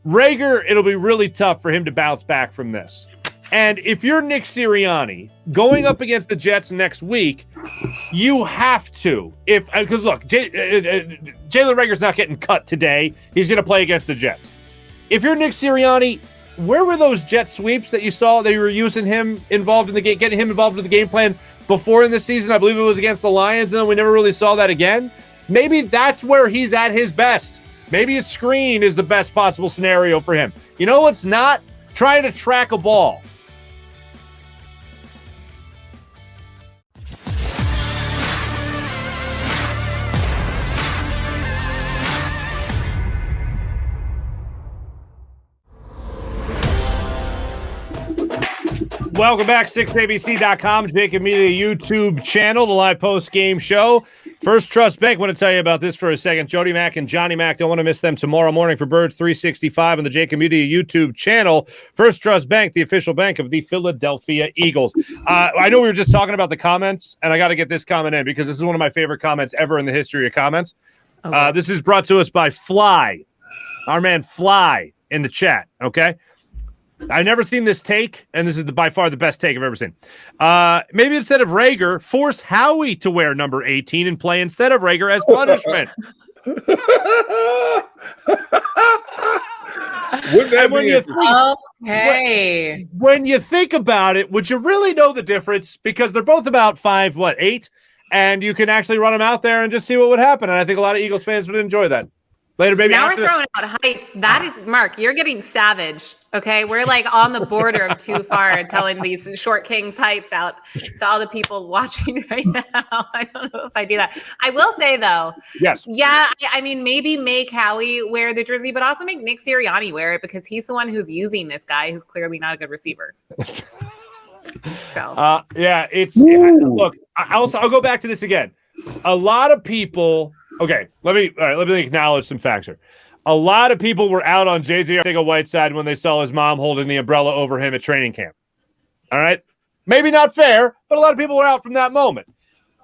Reagor, it'll be really tough for him to bounce back from this. And if you're Nick Sirianni going up against the Jets next week, you have to. Because look, Jalen Reagor's not getting cut today. He's going to play against the Jets. If you're Nick Sirianni, where were those jet sweeps that you saw that you were using him involved in the game, getting him involved in the game plan before in the season? I believe it was against the Lions, and then we never really saw that again. Maybe that's where he's at his best. Maybe a screen is the best possible scenario for him. You know what's not? Trying to track a ball. Welcome back, 6abc.com, JAKIB Media YouTube channel, the live post-game show. First Trust Bank, want to tell you about this for a second. Jody Mack and Johnny Mack, don't want to miss them tomorrow morning for Birds 365 on the JAKIB Media YouTube channel. First Trust Bank, the official bank of the Philadelphia Eagles. I know we were just talking about the comments, and I got to get this comment in because this is one of my favorite comments ever in the history of comments. Okay. This is brought to us by Fly, our man Fly in the chat, okay? I've never seen this take, and this is by far the best take I've ever seen. Maybe instead of Reagor, force Howie to wear number 18 and play instead of Reagor as punishment. Wouldn't that be okay? When you think about it, would you really know the difference? Because they're both about 5'8", and you can actually run them out there and just see what would happen. And I think a lot of Eagles fans would enjoy that. Later, baby. Now we're throwing out heights. That is, Mark, you're getting savage. Okay, we're like on the border of too far, telling these short kings heights out to all the people watching right now. I don't know if I do that. I will say though, yes, yeah. I mean, maybe make Howie wear the jersey, but also make Nick Sirianni wear it because he's the one who's using this guy who's clearly not a good receiver. So, yeah, look. I'll go back to this again. A lot of people. Okay, let me acknowledge some facts here. A lot of people were out on J.J. Arcega-Whiteside when they saw his mom holding the umbrella over him at training camp. All right? Maybe not fair, but a lot of people were out from that moment.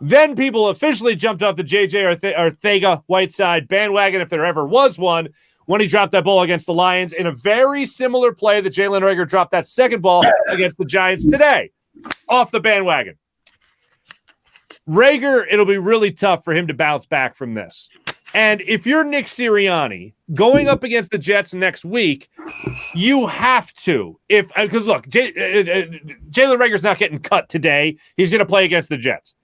Then people officially jumped off the J.J. Arcega-Whiteside bandwagon, if there ever was one, when he dropped that ball against the Lions in a very similar play that Jalen Reagor dropped that second ball against the Giants today. Off the bandwagon. Reagor, it'll be really tough for him to bounce back from this. And if you're Nick Sirianni going up against the Jets next week, you have to. Because look, Jalen Reagor's not getting cut today. He's going to play against the Jets.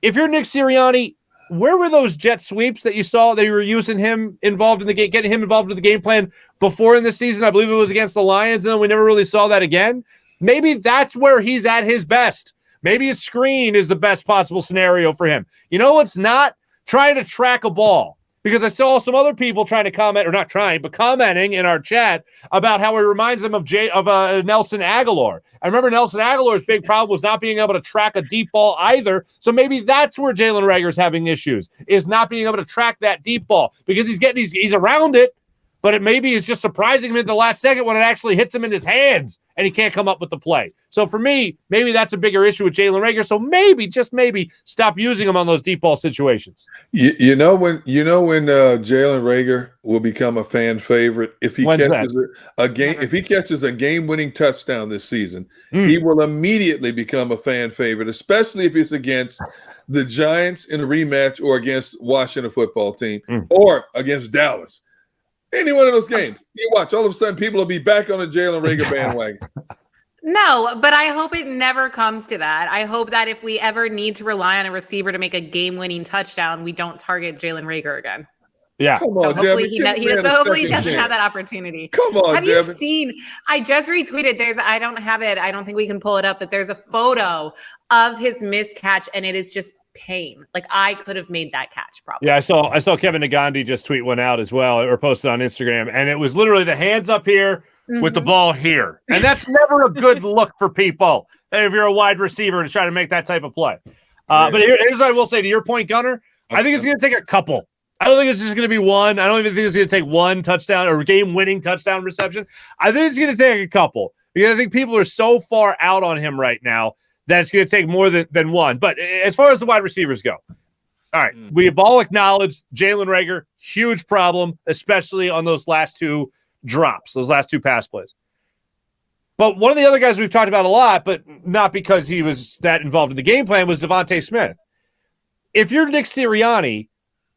If you're Nick Sirianni, where were those jet sweeps that you saw that you were using him involved in the game, getting him involved in the game plan before in the season? I believe it was against the Lions, and then we never really saw that again. Maybe that's where he's at his best. Maybe a screen is the best possible scenario for him. You know what's not? Trying to track a ball. Because I saw some other people trying to comment, or not trying, but commenting in our chat about how it reminds them of Nelson Aguilar. I remember Nelson Aguilar's big problem was not being able to track a deep ball either. So maybe that's where Jalen Reagor's having issues, is not being able to track that deep ball because he's around it, but it maybe is just surprising him at the last second when it actually hits him in his hands and he can't come up with the play. So for me, maybe that's a bigger issue with Jalen Reagor. So maybe, just maybe, stop using him on those deep ball situations. You know when Jalen Reagor will become a fan favorite if he catches a game-winning touchdown this season. He will immediately become a fan favorite, especially if it's against the Giants in a rematch or against Washington football team or against Dallas. Any one of those games, you watch, all of a sudden people will be back on the Jalen Reagor bandwagon. No, but I hope it never comes to that. I hope that if we ever need to rely on a receiver to make a game-winning touchdown, we don't target Jalen Reagor again. Yeah. Come on, so hopefully Devin, he doesn't have that opportunity. Come on, have Devin. You seen? I just retweeted. I don't have it. I don't think we can pull it up, but there's a photo of his missed catch, and it is just pain. Like, I could have made that catch probably. Yeah, I saw Kevin Nagandi just tweet one out as well, or posted on Instagram, and it was literally the hands up here with the ball here. And that's never a good look for people if you're a wide receiver to try to make that type of play. But here's what I will say to your point, Gunner. I think it's going to take a couple. I don't think it's just going to be one. I don't even think it's going to take one touchdown or game-winning touchdown reception. I think it's going to take a couple because I think people are so far out on him right now that it's going to take more than one. But as far as the wide receivers go, all right, we have all acknowledged Jalen Reagor, huge problem, especially on those last two drops, those last 2 pass plays. But one of the other guys we've talked about a lot, but not because he was that involved in the game plan, was Devontae Smith. If you're Nick Sirianni,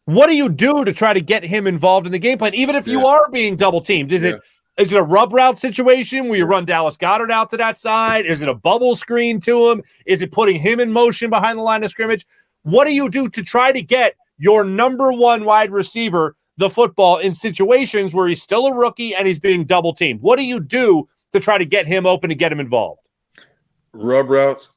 what do you do to try to get him involved in the game plan, even if you are being double teamed? Is it a rub route situation where you run Dallas Goedert out to that side? Is it a bubble screen to him? Is it putting him in motion behind the line of scrimmage? What do you do to try to get your number 1 wide receiver the football in situations where he's still a rookie and he's being double teamed? What do you do to try to get him open, to get him involved? Rub routes,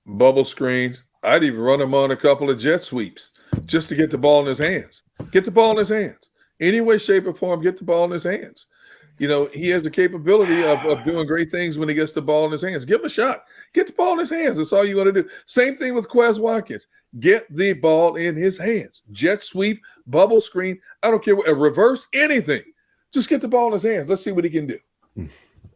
bubble screens. I'd even run him on a couple of jet sweeps just to get the ball in his hands. Get the ball in his hands. Any way, shape, or form, get the ball in his hands. You know, he has the capability of doing great things when he gets the ball in his hands. Give him a shot. Get the ball in his hands. That's all you want to do. Same thing with Quez Watkins. Get the ball in his hands. Jet sweep, bubble screen. I don't care what, reverse, anything. Just get the ball in his hands. Let's see what he can do.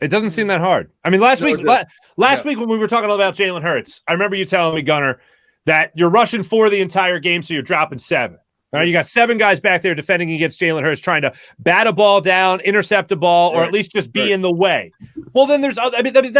It doesn't seem that hard. I mean, last week when we were talking about Jalen Hurts, I remember you telling me, Gunnar, that you're rushing 4 the entire game, so you're dropping 7. All right, you got 7 guys back there defending against Jalen Hurts, trying to bat a ball down, intercept a ball, or at least just be in the way. Well, then that's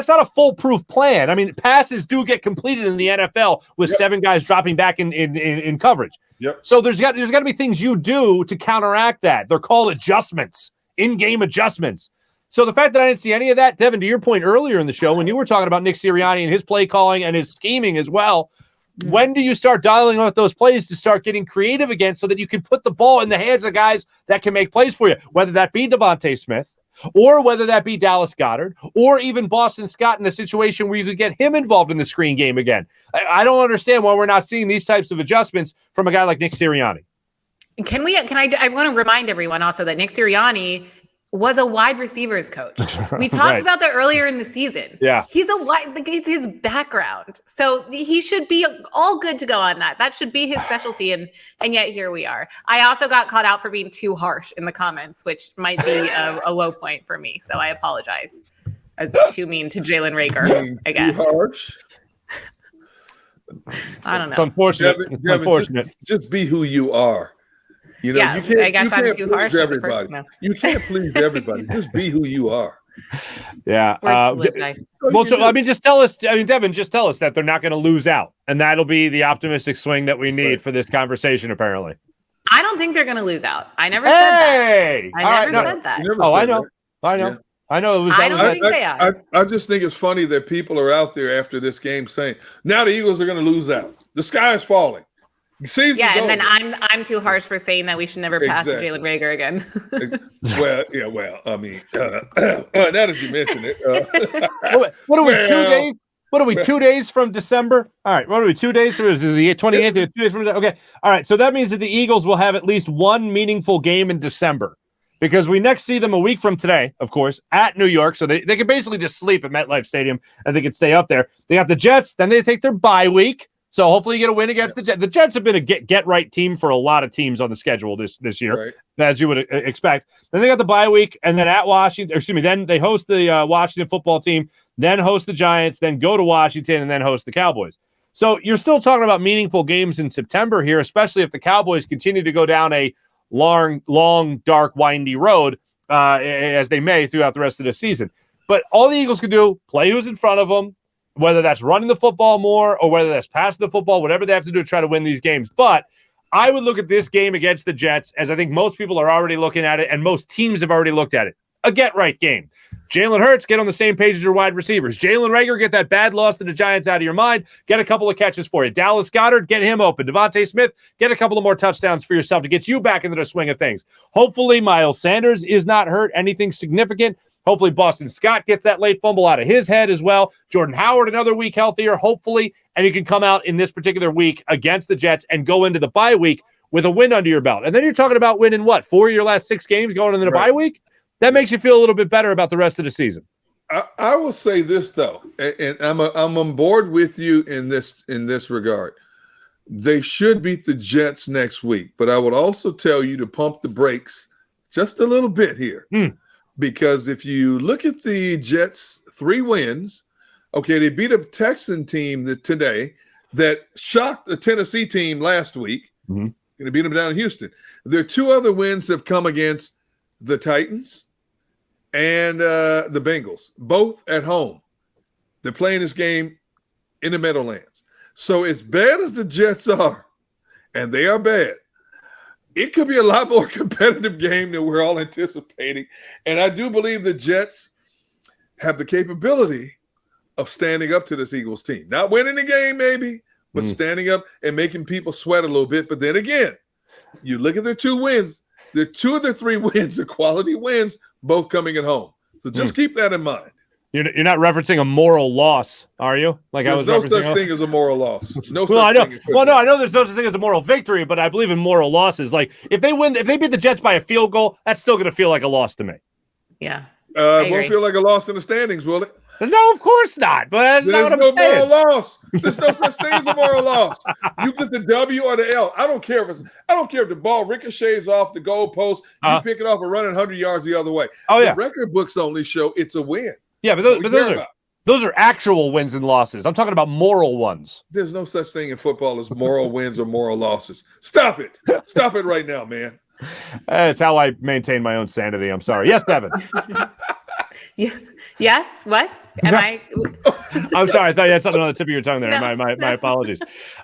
not a foolproof plan. I mean, passes do get completed in the NFL with 7 guys dropping back in coverage. Yep. So there's got to be things you do to counteract that. They're called adjustments, in-game adjustments. So the fact that I didn't see any of that, Devin, to your point earlier in the show, when you were talking about Nick Sirianni and his play calling and his scheming as well, when do you start dialing up those plays to start getting creative again so that you can put the ball in the hands of guys that can make plays for you, whether that be Devontae Smith or whether that be Dallas Goedert or even Boston Scott in a situation where you could get him involved in the screen game again? I don't understand why we're not seeing these types of adjustments from a guy like Nick Sirianni. I want to remind everyone also that Nick Sirianni was a wide receivers coach. We talked about that earlier in the season. Yeah. It's his background. So he should be all good to go on that. That should be his specialty. And yet here we are. I also got caught out for being too harsh in the comments, which might be a low point for me. So I apologize. I was too mean to Jalen Reagor, I guess. Too harsh? I don't know. It's unfortunate. Devin, just be who you are. You know, yeah, you can't, I guess I'm too harsh. Everybody. You can't please everybody. Just be who you are. Yeah. Just tell us. I mean, Devin, just tell us that they're not going to lose out, and that'll be the optimistic swing that we need for this conversation. Apparently, I don't think they're going to lose out. I never said that. I never said that. I know. Yeah. I know. I don't think they are. I just think it's funny that people are out there after this game saying, now the Eagles are going to lose out. The sky is falling. And then I'm too harsh for saying that we should never pass to Jalen Reagor again. I mean, now that you mention it. What are we, 2 days? What are we, 2 days from December? All right, what are we, 2 days from? Is it the 28th? 2 days from? Okay, all right, so that means that the Eagles will have at least one meaningful game in December because we next see them a week from today, of course, at New York. So they can basically just sleep at MetLife Stadium and they can stay up there. They got the Jets, then they take their bye week. So hopefully you get a win against the Jets. The Jets have been a get-right team for a lot of teams on the schedule this year, as you would expect. Then they got the bye week, and then at Washington, then they host the Washington football team, then host the Giants, then go to Washington, and then host the Cowboys. So you're still talking about meaningful games in September here, especially if the Cowboys continue to go down a long, dark, windy road, as they may throughout the rest of the season. But all the Eagles can do, play who's in front of them, whether that's running the football more or whether that's passing the football, whatever they have to do to try to win these games. But I would look at this game against the Jets as I think most people are already looking at it and most teams have already looked at it. A get-right game. Jalen Hurts, get on the same page as your wide receivers. Jalen Reagor, get that bad loss to the Giants out of your mind. Get a couple of catches for you. Dallas Goedert, get him open. Devontae Smith, get a couple of more touchdowns for yourself to get you back into the swing of things. Hopefully Miles Sanders is not hurt, anything significant. Hopefully Boston Scott gets that late fumble out of his head as well. Jordan Howard another week healthier, hopefully, and you can come out in this particular week against the Jets and go into the bye week with a win under your belt. And then you're talking about winning, 4 of your last 6 games going into the bye week? That makes you feel a little bit better about the rest of the season. I will say this, though, and I'm on board with you in this regard. They should beat the Jets next week, but I would also tell you to pump the brakes just a little bit here. Because if you look at the Jets' 3 wins, okay, they beat a Texan team today that shocked a Tennessee team last week. Going to beat them down in Houston. Their 2 other wins have come against the Titans and the Bengals, both at home. They're playing this game in the Meadowlands. So as bad as the Jets are, and they are bad, it could be a lot more competitive game than we're all anticipating. And I do believe the Jets have the capability of standing up to this Eagles team. Not winning the game, maybe, but standing up and making people sweat a little bit. But then again, you look at their 2 wins. The 2 of their 3 wins are quality wins, both coming at home. So just keep that in mind. You're not referencing a moral loss, are you? Like There's no such thing as a moral loss. No well, I such know. thing. Well, no, I know there's no such thing as a moral victory, but I believe in moral losses. Like if they beat the Jets by a field goal, that's still going to feel like a loss to me. Yeah. It won't feel like a loss in the standings, will it? No, of course not. But that's There's not no what I'm saying. moral loss. There's no such thing as a moral loss. You get the W or the L. I don't care if the ball ricochets off the goalpost. You pick it off and run it 100 yards the other way. Oh yeah. The record books only show it's a win. Yeah, but those are actual wins and losses. I'm talking about moral ones. There's no such thing in football as moral wins or moral losses. Stop it. Stop it right now, man. It's how I maintain my own sanity. I'm sorry. Yes, Devin. Yes. What? Am I? I'm sorry. I thought you had something on the tip of your tongue there. No, my apologies.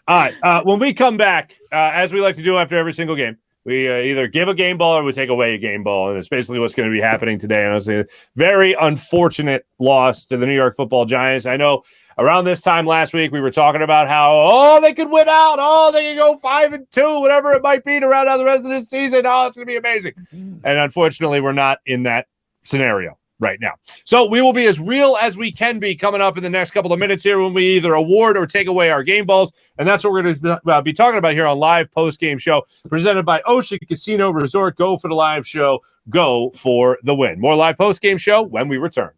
All right. When we come back, as we like to do after every single game, we either give a game ball or we take away a game ball. And it's basically what's going to be happening today. And I was saying, very unfortunate loss to the New York Football Giants. I know around this time last week, we were talking about how, they could win out. They could go 5-2, whatever it might be to round out the rest of the season. Oh, it's going to be amazing. And unfortunately, we're not in that scenario right now. So we will be as real as we can be coming up in the next couple of minutes here when we either award or take away our game balls. And that's what we're going to be talking about here on Live Postgame Show presented by Ocean Casino Resort. Go for the live show. Go for the win. More Live Postgame Show when we return.